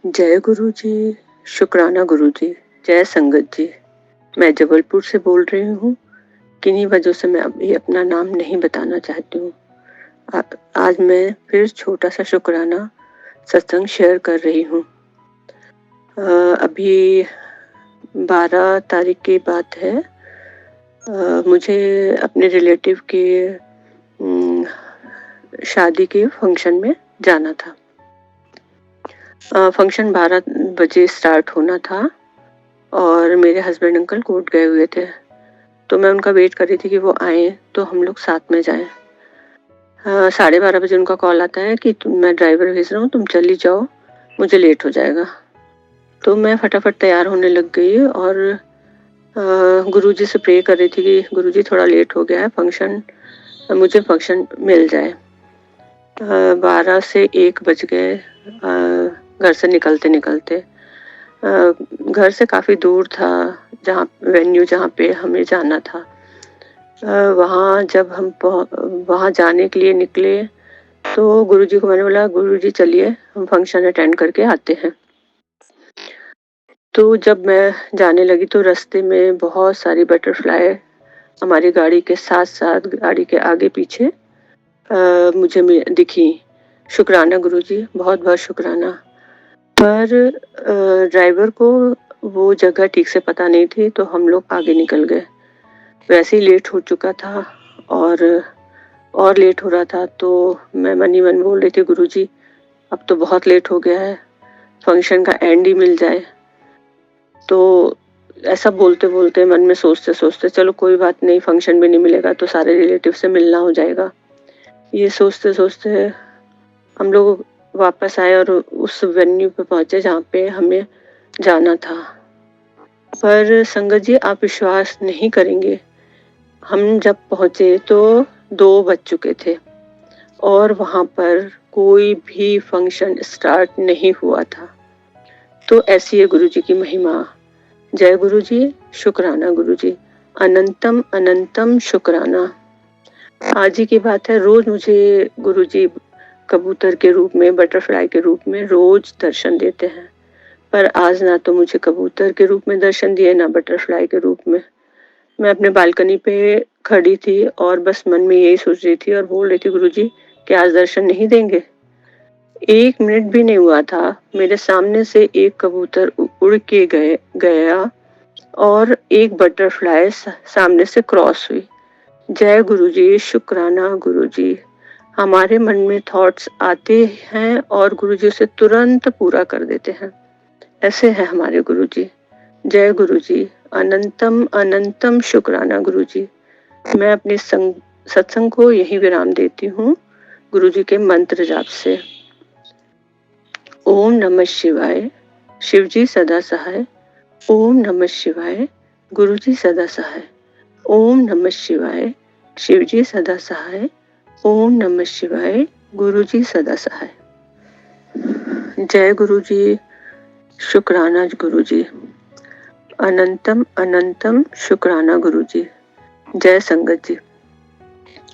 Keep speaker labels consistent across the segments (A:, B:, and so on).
A: जय गुरु जी, शुक्राना गुरु जी, जय संगत जी। मैं जबलपुर से बोल रही हूँ। किन्हीं वजहों से मैं अभी अपना नाम नहीं बताना चाहती हूँ। आज मैं फिर छोटा सा शुक्राना सत्संग शेयर कर रही हूँ। अभी 12 तारीख की बात है। मुझे अपने रिलेटिव के शादी के फंक्शन में जाना था। फंक्शन 12 बजे स्टार्ट होना था और मेरे हस्बैंड अंकल कोर्ट गए हुए थे, तो मैं उनका वेट कर रही थी कि वो आए तो हम लोग साथ में जाएं। 12:30 बजे उनका कॉल आता है कि मैं ड्राइवर भेज रहा हूँ, तुम चली जाओ, मुझे लेट हो जाएगा। तो मैं फटाफट तैयार होने लग गई और गुरुजी से प्रे कर रही थी कि गुरुजी थोड़ा लेट हो गया है, मुझे फंक्शन मिल जाए। 12 से 1 बज गए घर से निकलते निकलते। घर से काफ़ी दूर था जहाँ पे हमें जाना था। वहाँ जब हम वहाँ जाने के लिए निकले तो गुरुजी को मैंने बोला, गुरुजी चलिए हम फंक्शन अटेंड करके आते हैं। तो जब मैं जाने लगी तो रास्ते में बहुत सारी बटरफ्लाई हमारी गाड़ी के साथ साथ गाड़ी के आगे पीछे मुझे दिखी। शुक्राना गुरुजी, बहुत बहुत शुक्राना। पर ड्राइवर को वो जगह ठीक से पता नहीं थी तो हम लोग आगे निकल गए। वैसे ही लेट हो चुका था और लेट हो रहा था, तो मैं मन ही मन बोल रही थी, गुरुजी अब तो बहुत लेट हो गया है, फंक्शन का एंड ही मिल जाए। तो ऐसा बोलते बोलते मन में सोचते सोचते चलो कोई बात नहीं, फंक्शन भी नहीं मिलेगा तो सारे रिलेटिव से मिलना हो जाएगा, ये सोचते सोचते हम लोग वापस आए और उस वेन्यू पे पहुंचे जहाँ पे हमें जाना था। पर संगत जी, आप विश्वास नहीं करेंगे, हम जब पहुंचे तो 2 बज चुके थे और वहां पर कोई भी फंक्शन स्टार्ट नहीं हुआ था। तो ऐसी है गुरुजी की महिमा। जय गुरुजी, शुक्राना गुरुजी, अनंतम अनंतम शुक्राना। आज ही की बात है, रोज मुझे गुरुजी कबूतर के रूप में, बटरफ्लाई के रूप में रोज दर्शन देते हैं, पर आज ना तो मुझे कबूतर के रूप में दर्शन दिए ना बटरफ्लाई के रूप में। मैं अपने बालकनी पे खड़ी थी और बस मन में यही सोच रही थी और बोल रही थी, गुरुजी क्या आज दर्शन नहीं देंगे? 1 मिनट भी नहीं हुआ था, मेरे सामने से एक कबूतर उड़ के गया और एक बटरफ्लाई सामने से क्रॉस हुई। जय गुरुजी, शुक्राना गुरुजी। हमारे मन में थॉट्स आते हैं और गुरुजी उसे तुरंत पूरा कर देते हैं। ऐसे हैं हमारे गुरुजी। जय गुरुजी, अनंतम अनंतम शुक्राना गुरुजी। मैं अपने सत्संग को यही विराम देती हूँ गुरुजी के मंत्र जाप से। ओम नमः शिवाय, शिवजी सदा सहाय। ओम नमः शिवाय, गुरुजी सदा सहाय। ओम नमः शिवाय, शिवजी सदा सहाय। ओम नमः शिवाय, गुरुजी सदा सहाय। जय गुरुजी, शुक्राना गुरुजी, अनंतम अनंतम शुक्राना गुरुजी। जय संगत जी।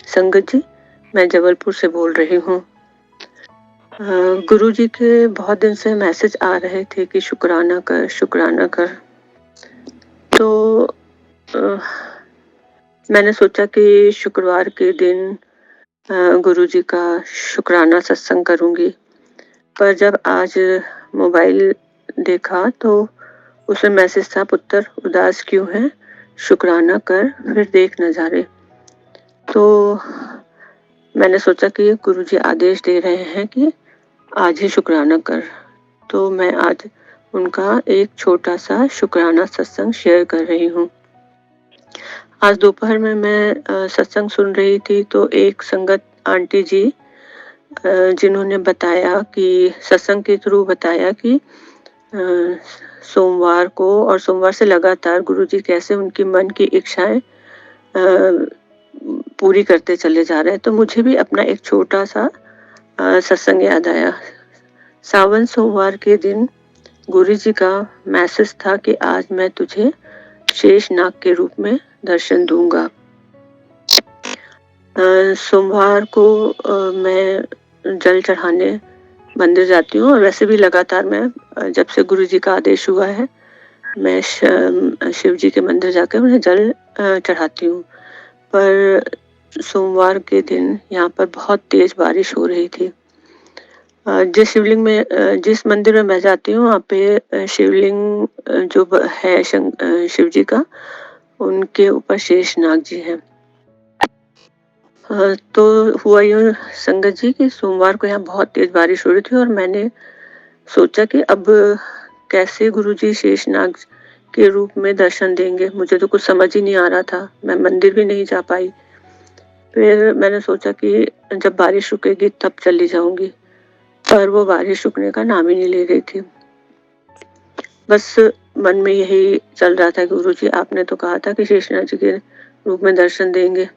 A: संगत जी, मैं जबलपुर से बोल रही हूँ। गुरुजी के बहुत दिन से मैसेज आ रहे थे कि शुक्राना कर, शुक्राना कर। तो मैंने सोचा कि शुक्रवार के दिन गुरुजी का शुक्राना सत्संग करूंगी, पर जब आज मोबाइल देखा तो उसमें मैसेज था, पुत्र उदास क्यों है, शुक्राना कर, फिर देख नजारे। तो मैंने सोचा कि गुरुजी आदेश दे रहे हैं कि आज ही शुक्राना कर, तो मैं आज उनका एक छोटा सा शुक्राना सत्संग शेयर कर रही हूँ। आज दोपहर में मैं सत्संग सुन रही थी तो एक संगत आंटी जी जिन्होंने बताया कि सत्संग के थ्रू बताया कि सोमवार को और सोमवार से लगातार गुरुजी कैसे उनकी मन की इच्छाएं पूरी करते चले जा रहे हैं। तो मुझे भी अपना एक छोटा सा सत्संग याद आया। सावन सोमवार के दिन गुरुजी का मैसेज था कि आज मैं तुझे शेष नाग के रूप में दर्शन दूंगा। सोमवार को मैं जल चढ़ाने मंदिर जाती हूँ और वैसे भी लगातार मैं जब से गुरुजी का आदेश हुआ है मैं शिव जी के मंदिर जाकर उन्हें जल चढ़ाती हूँ। पर सोमवार के दिन यहाँ पर बहुत तेज बारिश हो रही थी। जिस मंदिर में मैं जाती हूँ वहाँ पे शिवलिंग जो है शिव जी का, उनके ऊपर शेषनाग जी हैं। तो हुआ यूँ संगत जी कि सोमवार को यहाँ बहुत तेज बारिश हो रही थी और मैंने सोचा कि अब कैसे गुरुजी शेषनाग के रूप में दर्शन देंगे। मुझे तो कुछ समझ ही नहीं आ रहा था, मैं मंदिर भी नहीं जा पाई। फिर मैंने सोचा कि जब बारिश रुकेगी तब चली जाऊंगी, पर वो बारिश रुकने का नाम ही नहीं ले रही थी। बस मन में यही चल रहा था, गुरुजी आपने तो कहा था कि शेषनाग जी के रूप में दर्शन देंगे,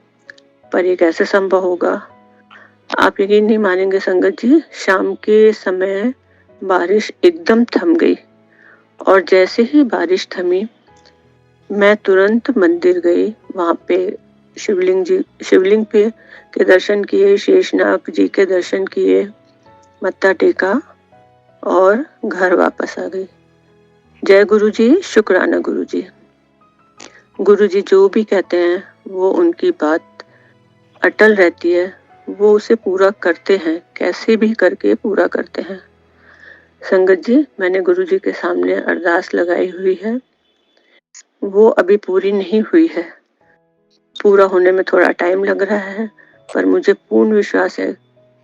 A: पर ये कैसे संभव होगा। आप यकीन नहीं मानेंगे संगत जी, शाम के समय बारिश एकदम थम गई और जैसे ही बारिश थमी मैं तुरंत मंदिर गई। वहां पे शिवलिंग पे के दर्शन किए, शेषनाग जी के दर्शन किए, मत्था टेका और घर वापस आ गई। जय गुरुजी, शुक्राना गुरुजी। गुरुजी जो भी कहते हैं वो उनकी बात अटल रहती है, वो उसे पूरा करते हैं, कैसे भी करके पूरा करते हैं। संगत जी, मैंने गुरुजी के सामने अरदास लगाई हुई है, वो अभी पूरी नहीं हुई है। पूरा होने में थोड़ा टाइम लग रहा है, पर मुझे पूर्ण विश्वास है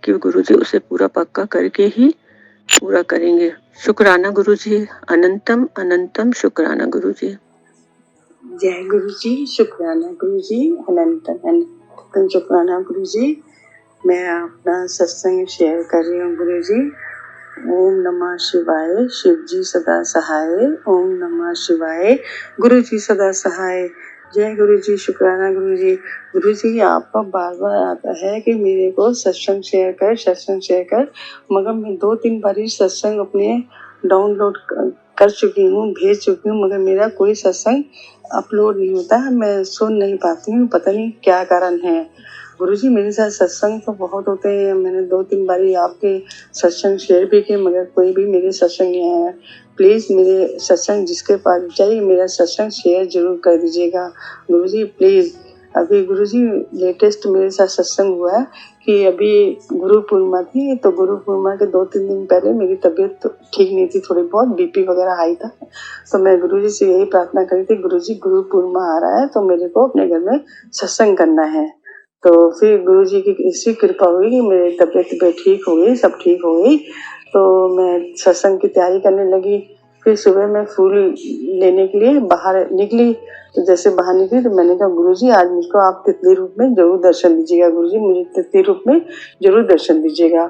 A: कि गुरुजी उसे पूरा पक्का करके ही पूरा करेंगे। शुक्राना गुरुजी, अनंतम अनंतम शुक्राना गुरुजी।
B: जय गुरुजी, शुक्राना गुरुजी, अनंतम अनंतम शुक्राना गुरुजी। मैं अपना सत्संग शेयर कर रही हूँ गुरुजी। ओम नमः शिवाय, शिव जी सदा सहाय। ओम नमः शिवाय, गुरु जी सदा सहाय। जय गुरु जी, शुक्राना गुरु जी। गुरु जी, आपका बार बार आता है कि मेरे को सत्संग शेयर कर, मगर मैं 2-3 बार सत्संग अपने डाउनलोड कर चुकी हूँ, भेज चुकी हूँ, मगर मेरा कोई सत्संग अपलोड नहीं होता है, मैं सुन नहीं पाती हूँ, पता नहीं क्या कारण है। गुरुजी, मेरे साथ सत्संग तो बहुत होते हैं, मैंने 2-3 बारी आपके सत्संग शेयर भी किए, मगर कोई भी मेरे सत्संग नहीं आया। प्लीज़ मेरे सत्संग जिसके पास जाइए, मेरा सत्संग शेयर जरूर कर दीजिएगा गुरुजी, प्लीज़। अभी गुरुजी लेटेस्ट मेरे साथ सत्संग हुआ है कि अभी गुरु पूर्णिमा थी, तो गुरु पूर्णिमा के 2-3 दिन पहले मेरी तबीयत तो ठीक नहीं थी, थोड़ी बहुत बीपी वगैरह हाई था। तो मैं गुरुजी से यही प्रार्थना करी थी, गुरुजी गुरु पूर्णिमा आ रहा है तो मेरे को अपने घर में सत्संग करना है। तो फिर गुरुजी की इसी कृपा हुई कि मेरी तबीयत ठीक हो गई, सब ठीक हो गई। तो मैं सत्संग की तैयारी करने लगी। फिर सुबह मैं फूल लेने के लिए बाहर निकली, तो जैसे बाहर निकली तो मैंने कहा गुरुजी, आज मुझको आप तितली रूप में जरूर दर्शन दीजिएगा, गुरुजी मुझे तितली रूप में जरूर दर्शन दीजिएगा।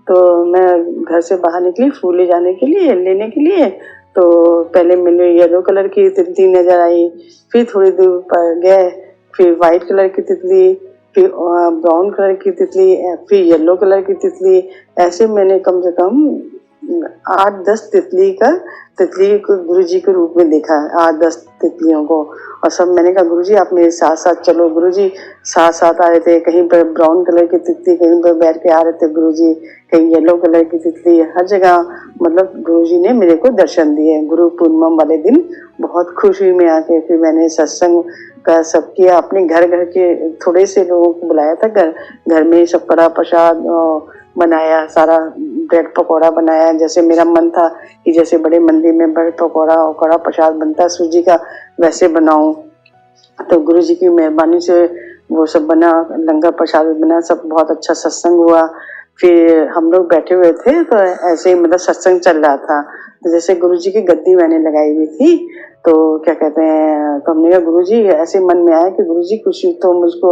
B: तो मैं घर से बाहर निकली फूल ले जाने के लिए, लेने के लिए। तो पहले मैंने येलो कलर की तितली नजर आई, फिर थोड़ी दूर पर गए, फिर व्हाइट कलर की तितली, फिर ब्राउन कलर की तितली, फिर येलो कलर की तितली। ऐसे मैंने कम से कम 8-10 तितली को गुरुजी के रूप में देखा है, 8-10 तितलियों को। और सब मैंने कहा गुरुजी आप मेरे साथ साथ चलो। गुरुजी साथ साथ आ रहे थे, कहीं पर ब्राउन कलर की तितली कहीं पर बैठ के आ रहे थे गुरुजी, कहीं येलो कलर की तितली, हर जगह मतलब गुरुजी ने मेरे को दर्शन दिए। गुरु पूर्णिमा वाले दिन बहुत खुश हुई मैं आके। फिर मैंने सत्संग का सब किया, अपने घर के थोड़े से लोगों को बुलाया था, घर में सब कड़ा प्रसाद बनाया, सारा ब्रेड पकौड़ा बनाया। जैसे मेरा मन था कि जैसे बड़े मंदिर में ब्रेड पकौड़ा और कड़ा प्रसाद बनता है सूजी का, वैसे बनाऊं। तो गुरुजी की मेहरबानी से वो सब बना, लंगर प्रसाद बना, सब बहुत अच्छा सत्संग हुआ। फिर हम लोग बैठे हुए थे तो ऐसे ही मतलब सत्संग चल रहा था। तो जैसे गुरुजी की गद्दी मैंने लगाई हुई थी, तो क्या कहते हैं, तो हमने कहा गुरुजी, ऐसे मन में आया कि गुरुजी कुछ तो मुझको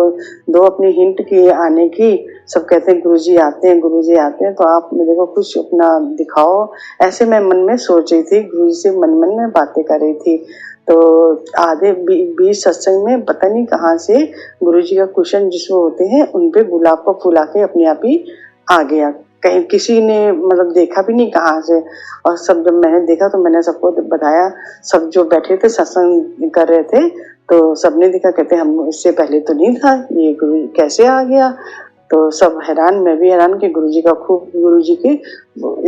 B: दो अपनी हिंट की आने की। सब कहते हैं गुरुजी आते हैं, गुरुजी आते हैं, तो आप मेरे को कुछ अपना दिखाओ। ऐसे मैं मन में सोच रही थी, गुरुजी से मन में बातें कर रही थी। तो आधे बीच सत्संग में पता नहीं कहाँ से गुरुजी का कुशन जिसमें होते हैं उन पे गुलाब का फूल आके अपने आप ही आ गया, कहीं किसी ने मतलब देखा भी नहीं कहाँ से। और सब जब मैंने देखा तो मैंने सबको बताया, सब जो बैठे थे सत्संग कर रहे थे तो सबने देखा, कहते हम इससे पहले तो नहीं था, ये गुरु कैसे आ गया। तो सब हैरान, मैं भी हैरान कि गुरुजी का खूब, गुरुजी की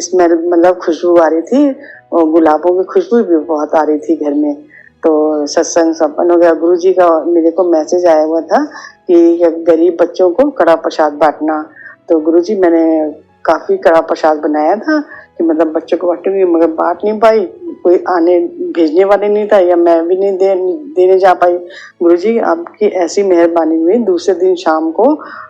B: स्मेल मतलब खुशबू आ रही थी और गुलाबों की खुशबू भी बहुत आ रही थी घर में। तो सत्संग संपन्न हो गया। गुरुजी का मेरे को मैसेज आया हुआ था कि गरीब बच्चों को कड़ा प्रसाद बांटना। तो गुरुजी मैंने काफी कड़ा प्रसाद बनाया था कि मतलब बच्चों को बांटूंगी, मगर बांट नहीं पाई, कोई आने भेजने वाले नहीं था या मैं भी नहीं देने जा पाई। गुरुजी आपकी ऐसी मेहरबानी हुई, दूसरे दिन शाम को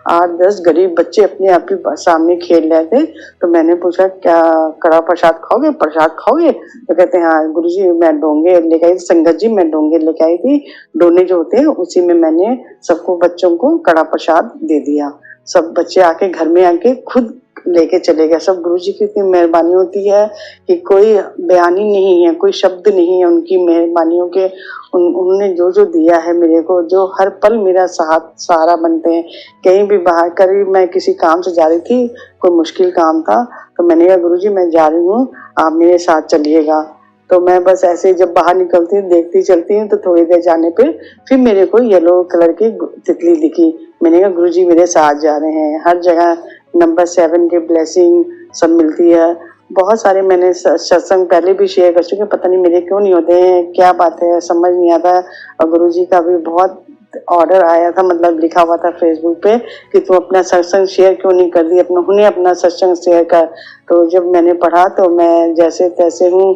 B: 8-10 गरीब बच्चे अपने आप ही सामने खेल रहे थे। तो मैंने पूछा क्या कड़ा प्रसाद खाओगे, प्रसाद खाओगे? तो कहते हैं हाँ गुरुजी मैं डोंगे लेके आई थी, संगत जी मैं डोंगे लेके आई थी, डोने जो होते हैं उसी में मैंने सबको बच्चों को कड़ा प्रसाद दे दिया। सब बच्चे आके घर में आके खुद लेके चले गए। सब गुरुजी की इतनी मेहरबानी होती है कि कोई बयानी नहीं है, कोई शब्द नहीं है उनकी मेहरबानियों के। उन्होंने जो जो दिया है मेरे को, जो हर पल मेरा सहारा बनते हैं। कहीं भी बाहर, करीब मैं किसी काम से जा रही थी, कोई मुश्किल काम था, तो मैंने कहा गुरुजी मैं जा रही हूँ, आप मेरे साथ चलिएगा। तो मैं बस ऐसे ही जब बाहर निकलती हूँ, देखती चलती हूँ, तो थोड़ी देर जाने पे फिर मेरे को येलो कलर की तितली दिखी। मैंने कहा गुरुजी मेरे साथ जा रहे हैं। हर जगह नंबर 7 की ब्लेसिंग सब मिलती है। बहुत सारे मैंने सत्संग पहले भी शेयर कर चुके, पता नहीं मेरे क्यों नहीं होते हैं, क्या बात है समझ नहीं आता। और गुरुजी का भी बहुत ऑर्डर आया था, मतलब लिखा हुआ था फेसबुक पे कि तू अपना सत्संग शेयर क्यों नहीं कर दी, अपना सत्संग शेयर कर। तो जब मैंने पढ़ा तो मैं जैसे तैसे हूँ,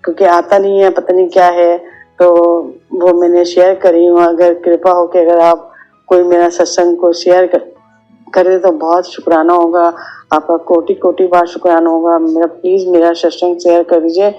B: क्योंकि आता नहीं है, पता नहीं क्या है, तो वो मैंने शेयर करी हूँ। अगर कृपा हो कि अगर आप कोई मेरा सत्संग को शेयर करे तो बहुत शुक्राना होगा, आपका कोटि कोटि बार शुक्राना होगा। मेरा प्लीज मेरा सत्संग शेयर कर दीजिए,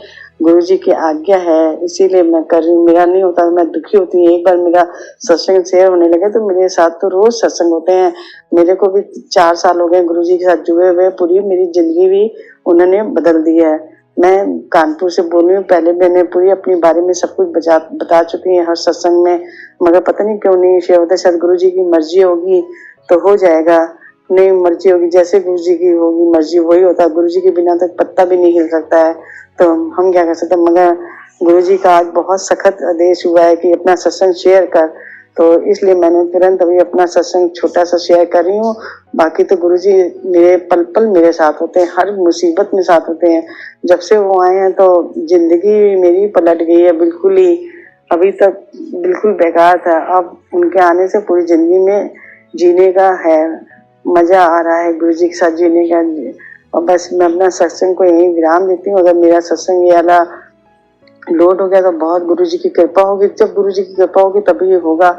B: गुरुजी की आज्ञा है इसीलिए मैं कर रही हूँ। मेरा नहीं होता मैं दुखी होती हूँ। एक बार मेरा सत्संग शेयर होने लगे तो मेरे साथ तो रोज सत्संग होते हैं। मेरे को भी 4 साल हो गए गुरुजी के साथ जुड़े हुए, पूरी मेरी जिंदगी भी उन्होंने बदल दी है। मैं कानपुर से बोल रही हूँ, पहले मैंने पूरी अपने बारे में सब कुछ बता चुकी है हर सत्संग में, मगर पता नहीं क्यों नहीं शेयर होता। शायद गुरुजी की मर्जी होगी तो हो जाएगा, नहीं मर्जी होगी जैसे गुरुजी की होगी मर्जी वही होता है। गुरुजी के बिना तक पत्ता भी नहीं हिल सकता है, तो हम क्या कर सकते हैं। मगर गुरुजी का आज बहुत सख्त आदेश हुआ है कि अपना सत्संग शेयर कर, तो इसलिए मैंने तुरंत अभी अपना सत्संग छोटा सा शेयर कर रही हूँ। बाकी तो गुरुजी मेरे पल पल मेरे साथ होते हैं, हर मुसीबत में साथ होते हैं। जब से वो आए हैं तो जिंदगी मेरी पलट गई है बिल्कुल ही। अभी तक बिल्कुल बेकार था, अब उनके आने से पूरी जिंदगी में जीने का है, मजा आ रहा है गुरुजी के साथ जीने का। और बस मैं अपना सत्संग को यहीं विराम देती हूँ। अगर मेरा सत्संग ये वाला लोड हो गया तो बहुत गुरुजी की कृपा होगी। जब गुरुजी की कृपा होगी तभी ये होगा,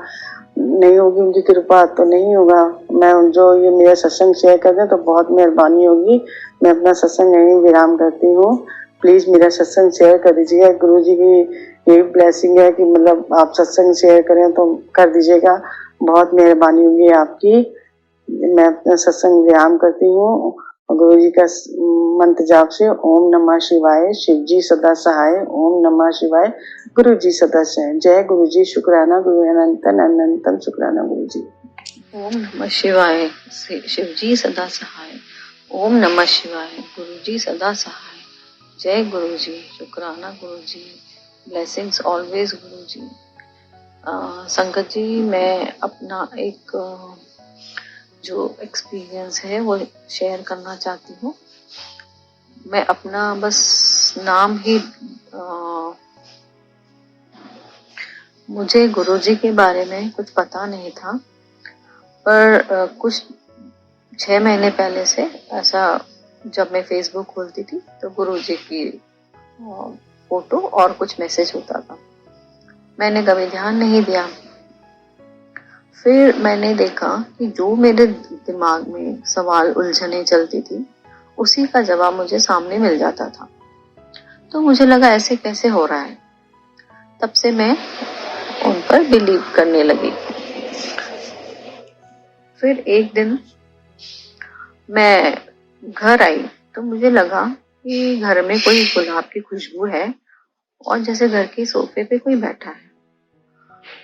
B: नहीं होगी उनकी कृपा तो नहीं होगा। मैं जो ये मेरा सत्संग शेयर कर दें तो बहुत मेहरबानी होगी। मैं अपना सत्संग यहीं विराम करती हूँ। प्लीज मेरा सत्संग शेयर कर दीजिएगा। गुरुजी की यही ब्लेसिंग है कि मतलब आप सत्संग शेयर करें तो कर दीजिएगा, बहुत मेहरबानी होगी आपकी। मैं अपना सत्संग विराम करती हूँ। गुरुजी का मंत्र जाप से ओम नमः शिवाय, शिव जी सदा सहाय, ओम नमः शिवाय, गुरु जी सदा सहाय। जय गुरु जी, शुक्राना गुरु अनंतन अनंतम शुक्राना गुरु जी।
A: ओम नमः शिवाय, शिव जी सदा सहाय, ओम नमः शिवाय, गुरु जी सदा सहाय। जय गुरु जी, शुक्राना गुरु जी, ब्लेसिंग्स ऑलवेज गुरु जी। संगत जी, मैं अपना एक जो एक्सपीरियंस है वो शेयर करना चाहती हूँ। मैं अपना बस नाम ही मुझे गुरुजी के बारे में कुछ पता नहीं था, पर कुछ 6 महीने पहले से ऐसा जब मैं फेसबुक खोलती थी तो गुरुजी की फोटो और कुछ मैसेज होता था। मैंने कभी ध्यान नहीं दिया। फिर मैंने देखा कि जो मेरे दिमाग में सवाल उलझने चलती थी उसी का जवाब मुझे सामने मिल जाता था। तो मुझे लगा ऐसे कैसे हो रहा है। तब से मैं उन पर बिलीव करने लगी। फिर एक दिन मैं घर आई तो मुझे लगा कि घर में कोई गुलाब की खुशबू है और जैसे घर के सोफे पे कोई बैठा है।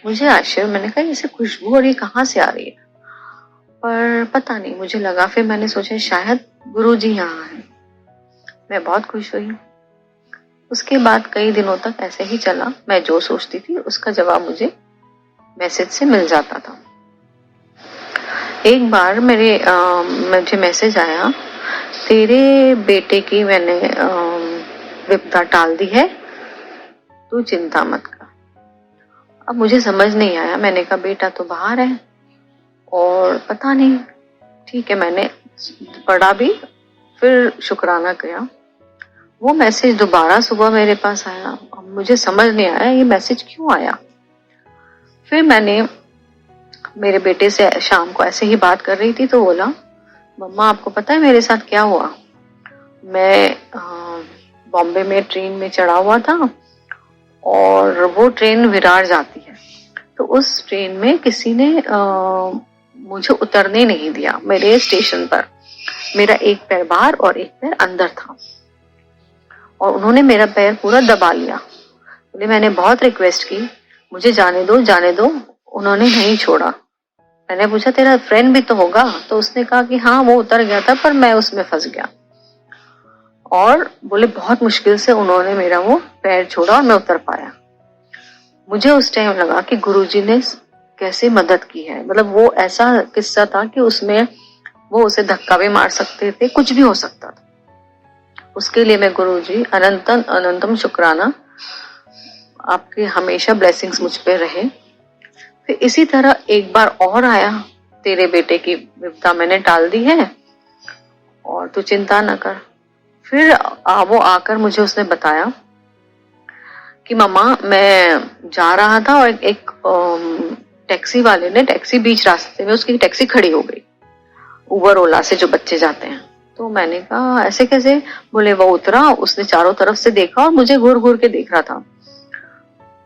A: मुझे आश्चर्य, मैंने कहा इसे खुशबू और ये कहाँ से आ रही है, पर पता नहीं मुझे लगा। फिर मैंने सोचा शायद गुरुजी यहाँ हैं। मैं बहुत खुश हुई। उसके बाद कई दिनों तक ऐसे ही चला। मैं जो सोचती थी उसका जवाब मुझे मैसेज से मिल जाता था।
C: एक बार मुझे मैसेज आया, तेरे बेटे की मैंने विपदा टाल दी है, तू चिंता मत कर। अब मुझे समझ नहीं आया, मैंने कहा बेटा तो बाहर है और पता नहीं। ठीक है, मैंने पढ़ा भी, फिर शुक्राना किया। वो मैसेज दोबारा सुबह मेरे पास आया। अब मुझे समझ नहीं आया ये मैसेज क्यों आया। फिर मैंने मेरे बेटे से शाम को ऐसे ही बात कर रही थी तो बोला, मम्मा आपको पता है मेरे साथ क्या हुआ? मैं बॉम्बे में ट्रेन में चढ़ा हुआ था और वो ट्रेन विरार जाती है, तो उस ट्रेन में किसी ने मुझे उतरने नहीं दिया मेरे स्टेशन पर। मेरा एक पैर बाहर और एक पैर अंदर था और उन्होंने मेरा पैर पूरा दबा लिया। बोले मैंने बहुत रिक्वेस्ट की, मुझे जाने दो जाने दो, उन्होंने नहीं छोड़ा। मैंने पूछा तेरा फ्रेंड भी तो होगा, तो उसने कहा कि हाँ वो उतर गया था पर मैं उसमें फंस गया। और बोले बहुत मुश्किल से उन्होंने मेरा वो पैर छोड़ा और मैं उतर पाया। मुझे उस टाइम लगा कि गुरुजी ने कैसे मदद की है। मतलब वो ऐसा किस्सा था कि उसमें वो उसे धक्का भी मार सकते थे, कुछ भी हो सकता था। उसके लिए मैं गुरुजी अनंतम अनंतम शुक्राना, आपके हमेशा ब्लेसिंग्स मुझ पे रहे। फिर इसी तरह एक बार और आया, तेरे बेटे की विपदा मैंने टाल दी है और तू चिंता न कर। फिर वो आकर मुझे उसने बताया कि मम्मा मैं जा रहा था और एक टैक्सी वाले ने, टैक्सी बीच रास्ते में उसकी टैक्सी खड़ी हो गई, उबर ओला से जो बच्चे जाते हैं। तो मैंने कहा ऐसे कैसे? बोले वो उतरा, उसने चारों तरफ से देखा और मुझे घूर घूर के देख रहा था।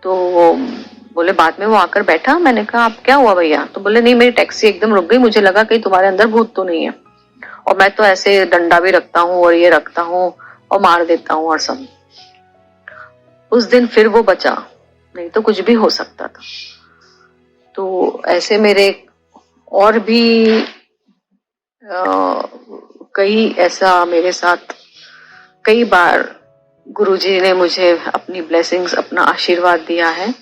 C: तो बोले बाद में वो आकर बैठा। मैंने कहा अब क्या हुआ भैया? तो बोले नहीं मेरी टैक्सी एकदम रुक गई, मुझे लगा कहीं तुम्हारे अंदर भूत तो नहीं है, और मैं तो ऐसे डंडा भी रखता हूँ और ये रखता हूँ और मार देता हूँ और सब। उस दिन फिर वो बचा, नहीं तो कुछ भी हो सकता था। तो ऐसे मेरे और भी कई ऐसा मेरे साथ कई बार गुरुजी ने मुझे अपनी ब्लेसिंग्स, अपना आशीर्वाद दिया है।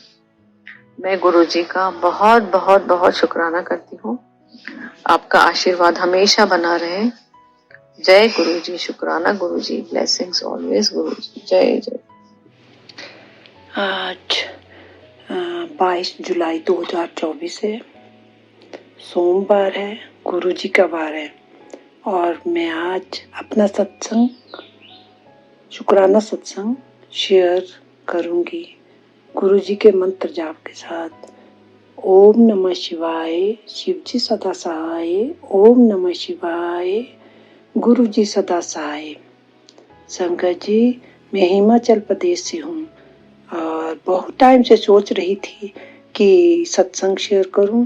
C: मैं गुरुजी का बहुत बहुत बहुत शुक्राना करती हूँ। आपका आशीर्वाद हमेशा बना रहे। जय गुरुजी, शुक्राना गुरुजी, ब्लेसिंग्स ऑलवेज गुरुजी। जय जय।
B: आज 22 जुलाई 2024 है, सोमवार है, गुरुजी का वार है और मैं आज अपना सत्संग, शुक्राना सत्संग शेयर करूंगी गुरुजी के मंत्र जाप के साथ। ओम नमः शिवाय, शिवजी सदा सहाय। ओम नमः शिवाय, गुरुजी सदा सहाय। संगत जी, मैं हिमाचल प्रदेश से हूँ और बहुत टाइम से सोच रही थी कि सत्संग शेयर करूं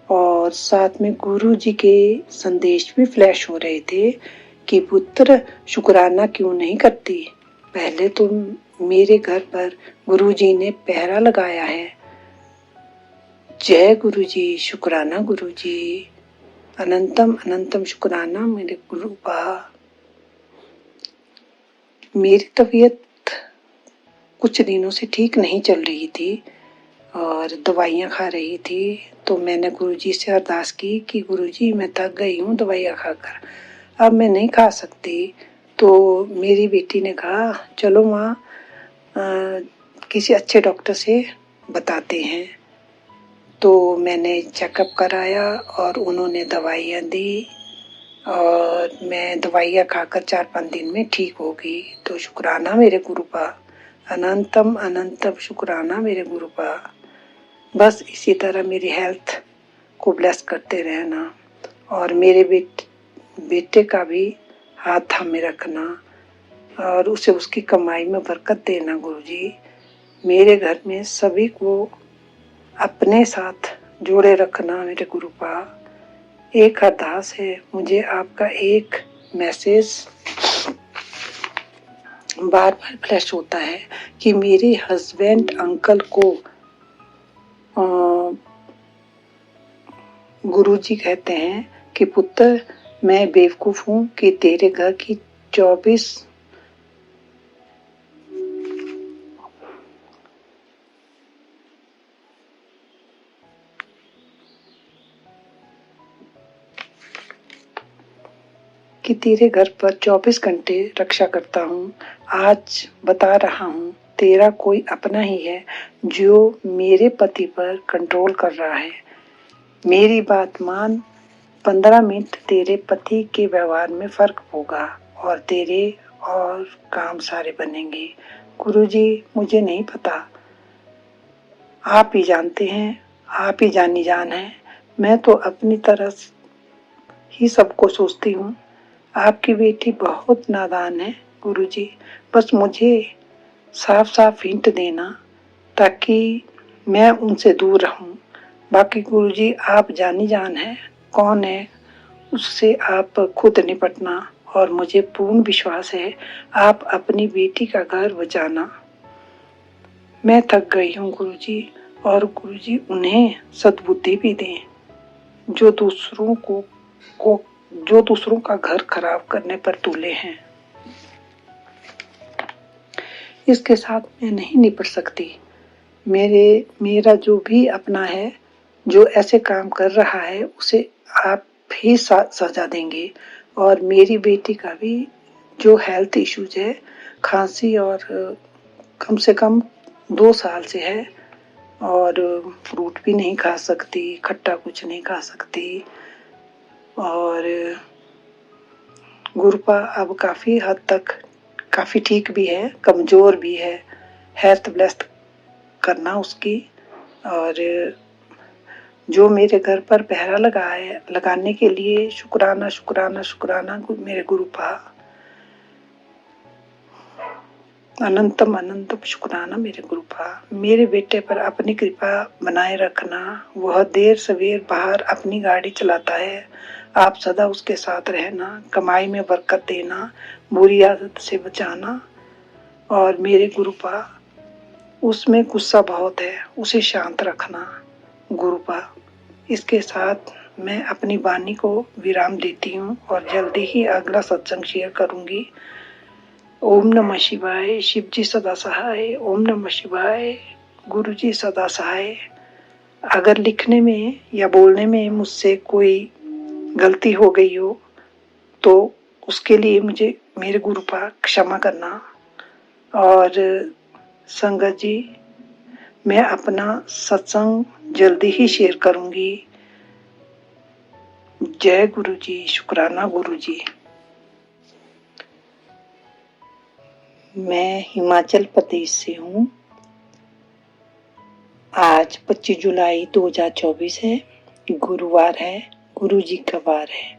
B: और साथ में गुरुजी के संदेश भी फ्लैश हो रहे थे कि पुत्र शुक्राना क्यों नहीं करती। पहले तो मेरे घर पर गुरुजी ने पहरा लगाया है। जय गुरुजी, शुक्राना गुरुजी, अनंतम अनंतम शुक्राना मेरे गुरुबा। मेरी तबीयत कुछ दिनों से ठीक नहीं चल रही थी और दवाइयाँ खा रही थी, तो मैंने गुरुजी से अरदास की कि गुरुजी मैं थक गई हूँ दवाइयाँ खाकर, अब मैं नहीं खा सकती। तो मेरी बेटी ने कहा चलो माँ किसी अच्छे डॉक्टर से बताते हैं। तो मैंने चेकअप कराया और उन्होंने दवाइयाँ दी और मैं दवाइयाँ खाकर 4-5 दिन में ठीक हो गई। तो शुक्राना मेरे गुरुपा, अनंतम अनंतम शुक्राना मेरे गुरुपा। बस इसी तरह मेरी हेल्थ को ब्लेस करते रहना और मेरे बेटे का भी हाथ थामे रखना और उसे उसकी कमाई में बरकत देना गुरुजी। मेरे घर में सभी को अपने साथ जोड़े रखना मेरे गुरुपा। एक अरदास है, मुझे आपका एक मैसेज बार बार फ्लैश होता है कि मेरे हस्बैंड अंकल को गुरुजी कहते हैं कि पुत्र मैं बेवकूफ हूँ कि तेरे घर की 24
D: कि तेरे घर पर 24 घंटे रक्षा करता हूँ। आज बता रहा हूँ, तेरा कोई अपना ही है जो मेरे पति पर कंट्रोल कर रहा है। मेरी बात मान, 15 मिनट तेरे पति के व्यवहार में फर्क होगा और तेरे और काम सारे बनेंगे। गुरुजी, मुझे नहीं पता, आप ही जानते हैं, आप ही जानी जान है। मैं तो अपनी तरह ही सबको सोचती हूँ। आपकी बेटी बहुत नादान है गुरुजी, बस मुझे साफ साफ हिंट देना ताकि मैं उनसे दूर रहूं। बाकी गुरुजी आप जानी जान है, कौन है उससे आप खुद निपटना और मुझे पूर्ण विश्वास है आप अपनी बेटी का घर बचाना। मैं थक गई हूँ गुरुजी, और गुरुजी उन्हें सद्बुद्धि भी दें जो दूसरों का घर खराब करने पर तुले हैं। इसके साथ मैं नहीं निपट सकती। मेरा जो भी अपना है जो ऐसे काम कर रहा है उसे आप ही सजा देंगे, और मेरी बेटी का भी जो हेल्थ इश्यूज है, खांसी और कम से कम 2 साल से है, और फ्रूट भी नहीं खा सकती, खट्टा कुछ नहीं खा सकती, और गुरुपा अब काफ़ी हद तक काफ़ी ठीक भी है, कमज़ोर भी है। हेल्थ ब्लेस्ड करना उसकी, और जो मेरे घर पर पहरा लगाने के लिए शुक्राना शुक्राना शुक्राना मेरे गुरुपा, अनंतम अनंतम शुक्राना मेरे गुरुपा। मेरे बेटे पर अपनी कृपा बनाए रखना। वह देर सवेर बाहर अपनी गाड़ी चलाता है, आप सदा उसके साथ रहना, कमाई में बरकत देना, बुरी आदत से बचाना। और मेरे गुरुपा, उसमें गुस्सा बहुत है, उसे शांत रखना गुरुपा। इसके साथ मैं अपनी वाणी को विराम देती हूँ और जल्दी ही अगला सत्संग शेयर करूँगी। ओम नमः शिवाय। शिव जी सदा सहाय। ओम नमः शिवाय। गुरु जी सदा सहाय। अगर लिखने में या बोलने में मुझसे कोई गलती हो गई हो तो उसके लिए मुझे मेरे गुरुपा क्षमा करना। और संगत जी, मैं अपना सत्संग जल्दी ही शेयर करूंगी। जय गुरु जी। शुक्राना गुरु जी। मैं हिमाचल प्रदेश से हूँ। आज 25 जुलाई 2024 है, गुरुवार है, गुरु जी का वार है।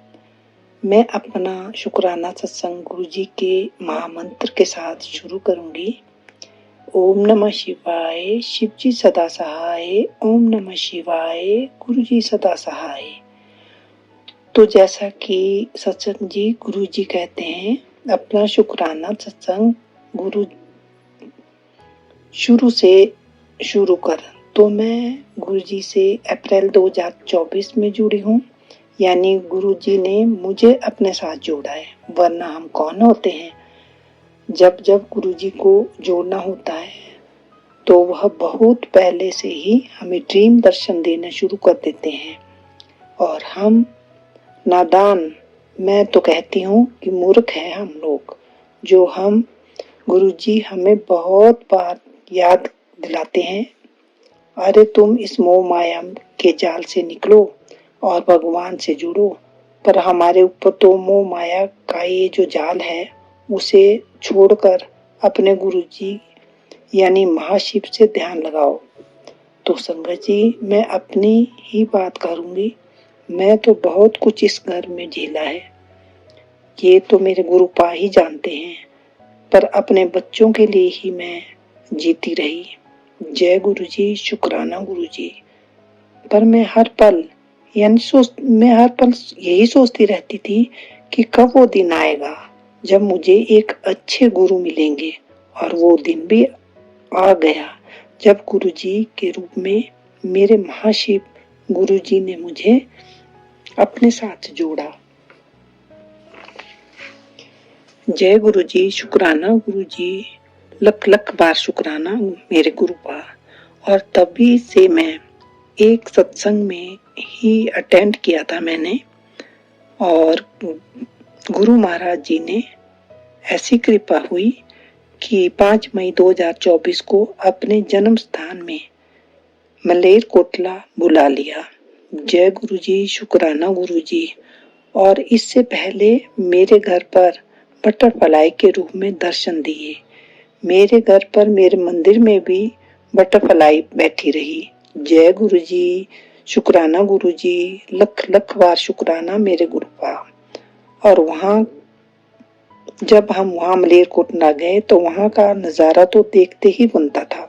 D: मैं अपना शुक्राना सत्संग गुरु जी के महामंत्र के साथ शुरू करूंगी। ओम नमः शिवाय। शिव जी सदा सहाय। ओम नमः शिवाय। गुरु जी सदा सहाय। तो जैसा कि सत्संग जी गुरु जी कहते हैं, अपना शुक्राना सत्संग गुरु शुरू से शुरू कर। तो मैं गुरु जी से अप्रैल 2024 में जुड़ी हूँ, यानी गुरु जी ने मुझे अपने साथ जोड़ा है, वरना हम कौन होते हैं। जब गुरु जी को जोड़ना होता है तो वह बहुत पहले से ही हमें ड्रीम दर्शन देना शुरू कर देते हैं, और हम नादान, मैं तो कहती हूँ कि मूर्ख हैं हम लोग, जो हम गुरु जी हमें बहुत बार याद दिलाते हैं, अरे तुम इस मोह माया के जाल से निकलो और भगवान से जुड़ो। पर हमारे ऊपर तो मोह माया का ये जो जाल है उसे छोड़कर अपने गुरु जी यानी महाशिव से ध्यान लगाओ। तो संगत जी, मैं अपनी ही बात करूंगी। मैं तो बहुत कुछ इस घर में झेला है, ये तो मेरे गुरुपा ही जानते हैं, पर अपने बच्चों के लिए ही मैं जीती रही। जय गुरु जी। शुक्राना गुरु जी। पर मैं हर पल यही सोचती रहती थी कि कब वो दिन आएगा जब मुझे एक अच्छे गुरु मिलेंगे, और वो दिन भी आ गया जब गुरु जी के रूप में मेरे महाशिव गुरु जी ने मुझे अपने साथ जोड़ा। जय गुरु जी। शुक्राना गुरु जी। लख लख बार शुक्राना मेरे गुरुपा। और तभी से मैं एक सत्संग में ही अटेंड किया था मैंने, और गुरु महाराज जी ने ऐसी कृपा हुई कि 5 मई 2024 को अपने जन्म स्थान में मलेरकोटला बुला लिया। जय गुरु जी, शुक्राना गुरु जी। और इससे पहले मेरे घर पर बटरफ्लाई के रूप में दर्शन दिए। मेरे घर पर, मेरे मंदिर में भी बटरफ्लाई बैठी रही। जय गुरु जी, शुक्राना गुरु जी, लख लख बार शुक्राना मेरे गुरुपा। और जब हम वहाँ मलेरकोटला गए तो वहाँ का नज़ारा तो देखते ही बनता था,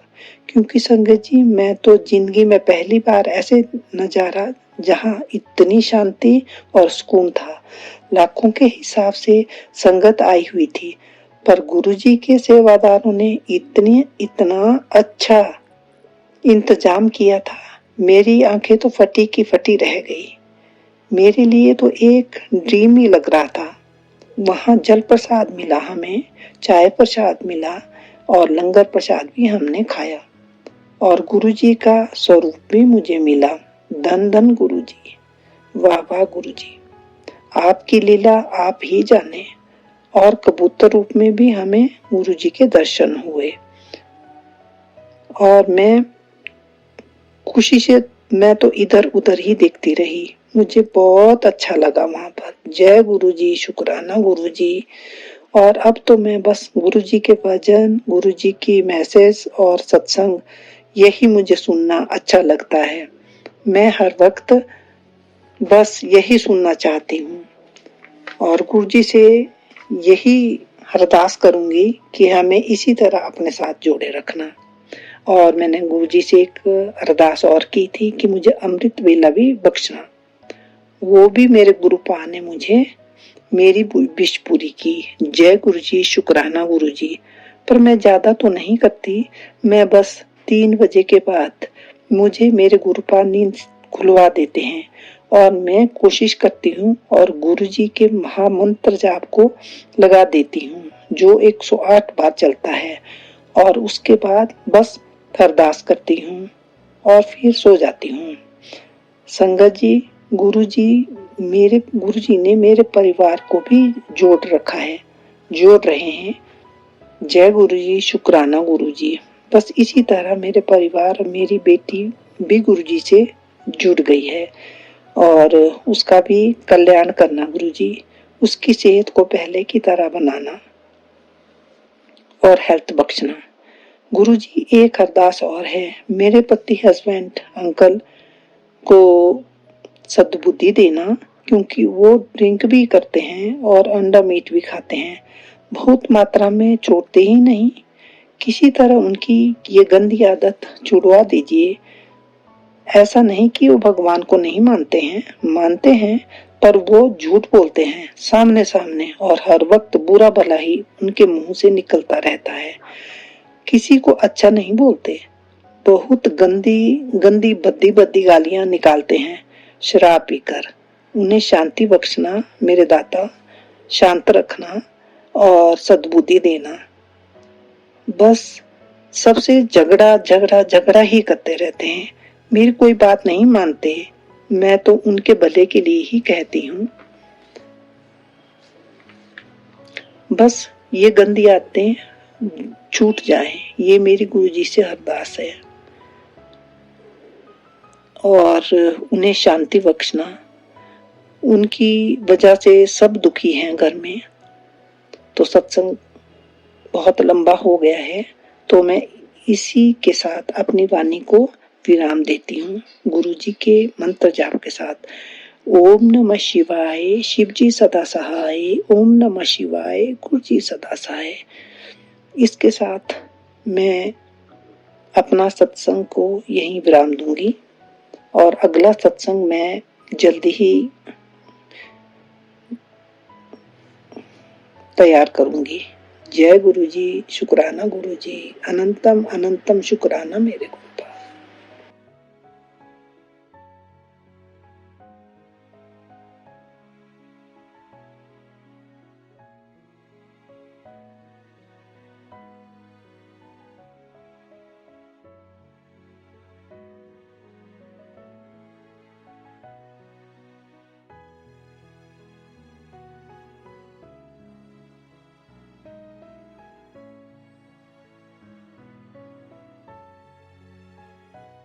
D: क्योंकि संगत जी मैं तो जिंदगी में पहली बार ऐसे नज़ारा जहाँ इतनी शांति और सुकून था। लाखों के हिसाब से संगत आई हुई थी, पर गुरुजी के सेवादारों ने इतना अच्छा इंतजाम किया था, मेरी आंखें तो फटी की फटी रह गई। मेरे लिए तो एक ड्रीम ही लग रहा था। वहाँ जल प्रसाद मिला, हमें चाय प्रसाद मिला और लंगर प्रसाद भी हमने खाया, और गुरुजी का स्वरूप भी मुझे मिला। धन धन गुरुजी, वाह वाह गुरुजी, आपकी लीला आप ही जाने। और कबूतर रूप में भी हमें गुरुजी के दर्शन हुए, और मैं खुशी से मैं तो इधर उधर ही देखती रही। मुझे बहुत अच्छा लगा वहां पर। जय गुरुजी, शुक्राना गुरुजी। और अब तो मैं बस गुरुजी के भजन, गुरुजी की मैसेज और सत्संग, यही मुझे सुनना अच्छा लगता है। मैं हर वक्त बस यही सुनना चाहती हूँ, और गुरुजी से यही अरदास करूंगी कि हमें इसी तरह अपने साथ जोड़े रखना। और मैंने गुरुजी से एक अरदास और की थी कि मुझे अमृत वेला भी बख्शना। वो भी मेरे गुरुपा ने मुझे मेरी विश पूरी की। जय गुरुजी, शुक्राना गुरुजी। पर मैं ज्यादा तो नहीं करती, मैं बस 3 बजे के बाद मुझे मेरे गुरुपा नींद खुलवा देते हैं, और मैं कोशिश करती हूँ और गुरुजी के महामंत्र जाप को लगा देती हूँ, जो 108 बार चलता है, और उसके बाद बस अरदास करती हूँ और फिर सो जाती हूँ। संगत जी, गुरुजी ने मेरे परिवार को भी जोड़ रहे हैं। जय गुरुजी, शुक्राना गुरुजी। बस इसी तरह मेरे परिवार और मेरी बेटी भी गुरुजी से जुड़ गई है, और उसका भी कल्याण करना गुरुजी, उसकी सेहत को पहले की तरह बनाना और हेल्थ बख्शना। गुरुजी, एक अरदास और है, मेरे पति हस्बैंड अंकल को सद्बुद्धि देना, क्योंकि वो ड्रिंक भी करते हैं और अंडा मीट भी खाते हैं, बहुत मात्रा में, छोड़ते ही नहीं। किसी तरह उनकी ये गंदी आदत छुड़वा दीजिए। ऐसा नहीं कि वो भगवान को नहीं मानते हैं, पर वो झूठ बोलते हैं सामने सामने, और हर वक्त बुरा भला ही उनके मुंह से निकलता रहता है। किसी को अच्छा नहीं बोलते, बहुत गंदी भद्दी गालियां निकालते हैं शराब पीकर। उन्हें शांति बख्शना मेरे दाता, शांत रखना और सद्बुद्धि देना। बस सबसे झगड़ा ही करते रहते हैं, मेरी कोई बात नहीं मानते। मैं तो उनके भले के लिए ही कहती हूँ। बस ये गंदी आदतें छूट जाएं, ये मेरी गुरुजी से अरदास है। और उन्हें शांति बख्शना, उनकी वजह से सब दुखी हैं घर में। तो सत्संग बहुत लंबा हो गया है, तो मैं इसी के साथ अपनी वाणी को विराम देती हूँ, गुरुजी के मंत्र जाप के साथ। ओम नमः शिवाय, शिव जी सदा सहाय। ओम नमः शिवाय, गुरु जी सदा सहाय। इसके साथ मैं अपना सत्संग को यहीं विराम दूंगी, और अगला सत्संग मैं जल्दी ही तैयार करूंगी। जय गुरुजी, शुक्राना गुरुजी, अनंतम अनंतम शुक्राना मेरे को।